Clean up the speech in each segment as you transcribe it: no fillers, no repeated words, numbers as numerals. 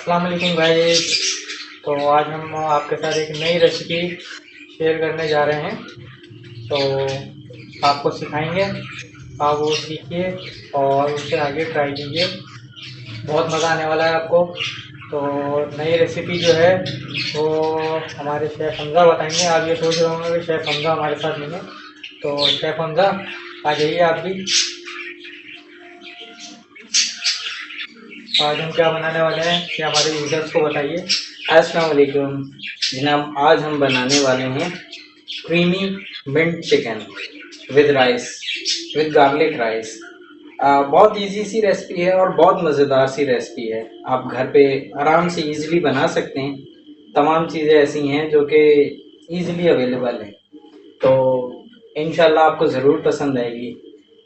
अस्सलाम वालेकुम गाइस। तो आज हम आपके साथ एक नई रेसिपी शेयर करने जा रहे हैं। तो आपको सिखाएंगे, आप वो सीखिए और उससे आगे ट्राई कीजिए, बहुत मज़ा आने वाला है आपको। तो नई रेसिपी जो है वो हमारे शेफ़ हमज़ा बताएंगे। आप ये सोच रहे होंगे कि शेफ़ हमज़ा हमारे साथ नहीं है, तो शेफ़ हमज़ा आ जाइए आप भी। आज हम क्या बनाने वाले हैं कि हमारे यूजर्स को बताइए। अस्सलाम वालेकुम जनाब, आज हम बनाने वाले हैं creamy mint chicken with rice, with garlic rice. बहुत इजी सी रेसिपी है और बहुत मज़ेदार सी रेसिपी है। आप घर पे आराम से इजीली बना सकते हैं। तमाम चीज़ें ऐसी हैं जो कि इजीली अवेलेबल हैं, तो इंशाल्लाह आपको ज़रूर पसंद आएगी।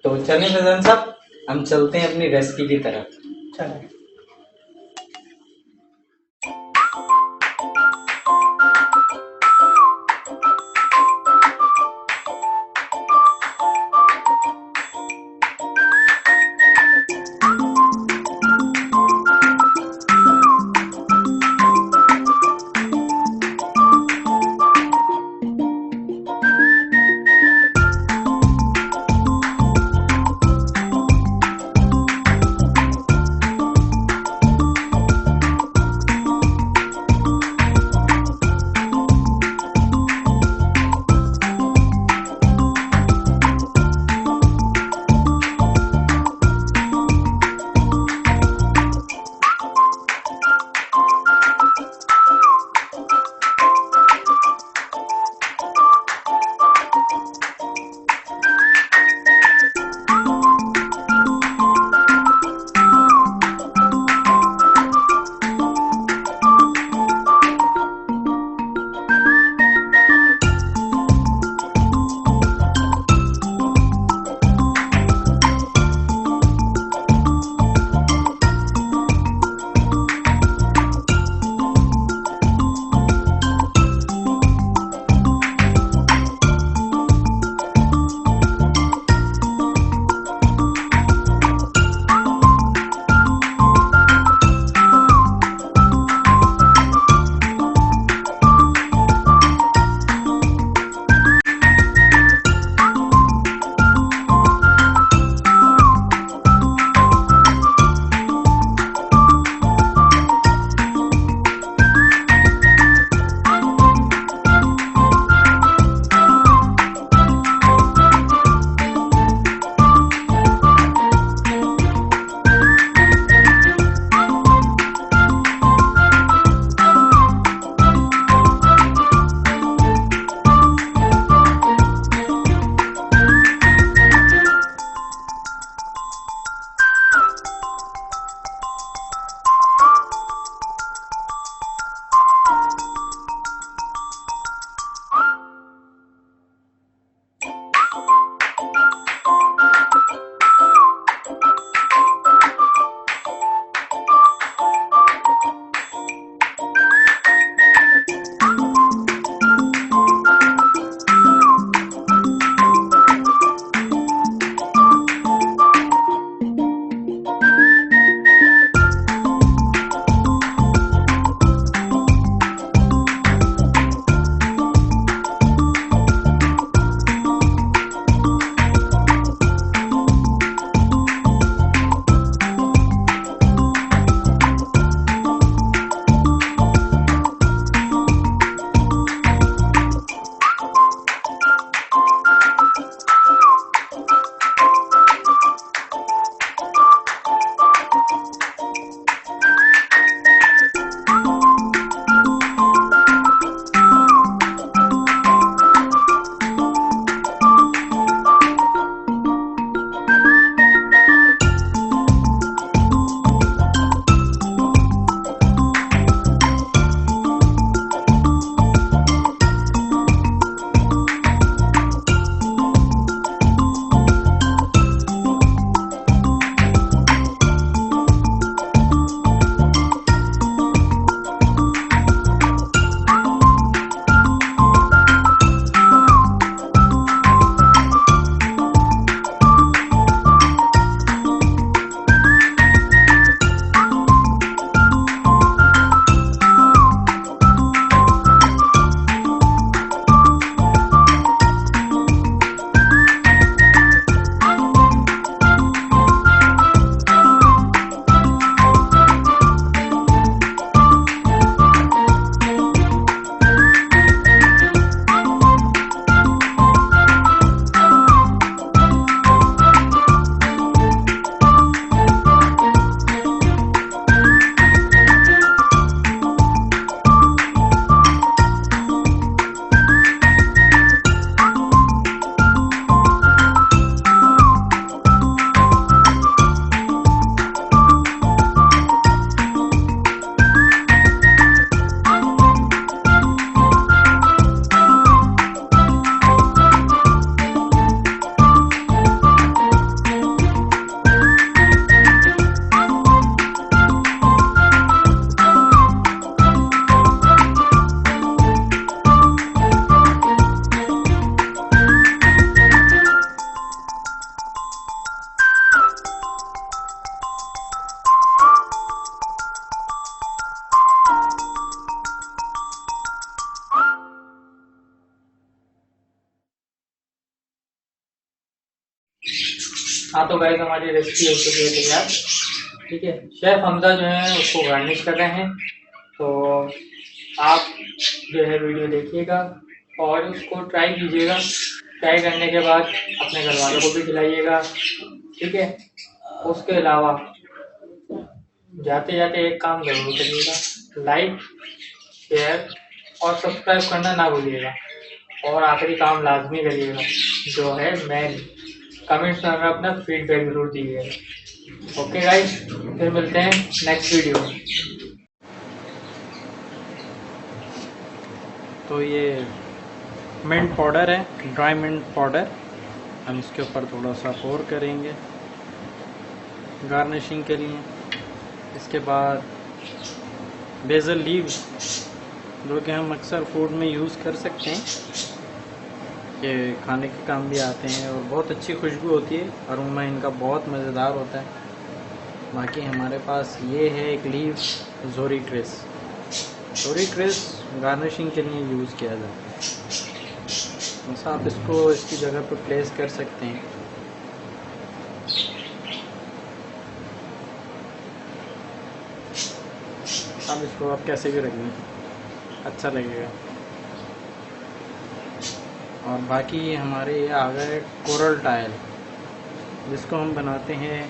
तो चलें फैज़ान साहब, हम चलते हैं अपनी रेसिपी की तरफ। चलें। हाँ तो गाइस हमारी रेसिपी हो चुकी है तैयार। ठीक है, शेफ हमजा जो है उसको गार्निश कर रहे हैं। तो आप जो है वीडियो देखिएगा और उसको ट्राई कीजिएगा। ट्राई करने के बाद अपने घर वालों को भी खिलाइएगा। ठीक है, उसके अलावा जाते जाते एक काम जरूर करिएगा, लाइक शेयर और सब्सक्राइब करना ना भूलिएगा। और आखिरी काम लाजमी करिएगा जो है मेन, कमेंट्स में हमें अपना फीडबैक जरूर दीजिएगा। ओके गाइस, फिर मिलते हैं नेक्स्ट वीडियो में। तो ये मिंट पाउडर है, ड्राई मिंट पाउडर, हम इसके ऊपर थोड़ा सा पोर करेंगे गार्निशिंग के लिए। इसके बाद बेसल लीव, जो कि हम अक्सर फूड में यूज़ कर सकते हैं, ये खाने के काम भी आते हैं और बहुत अच्छी खुशबू होती है, अरोमा इनका बहुत मज़ेदार होता है। बाकी हमारे पास ये है एक लीव जोरी क्रिस। जोरी क्रिस गार्निशिंग के लिए यूज़ किया जाता है, बस आप इसको इसकी जगह पर प्लेस कर सकते हैं। अब इसको आप कैसे भी रख लें, अच्छा लगेगा। और बाकी हमारे ये आ गए कोरल टाइल, जिसको हम बनाते हैं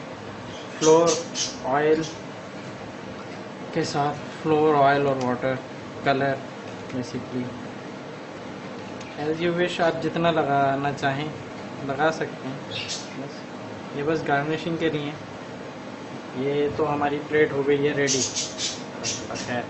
फ्लोर ऑयल के साथ, फ्लोर ऑयल और water colour basically as you wish, आप जितना लगाना चाहें लगा सकते हैं। बस ये बस गार्निशिंग के लिए। ये तो हमारी प्लेट हो गई है रेडी। बस है।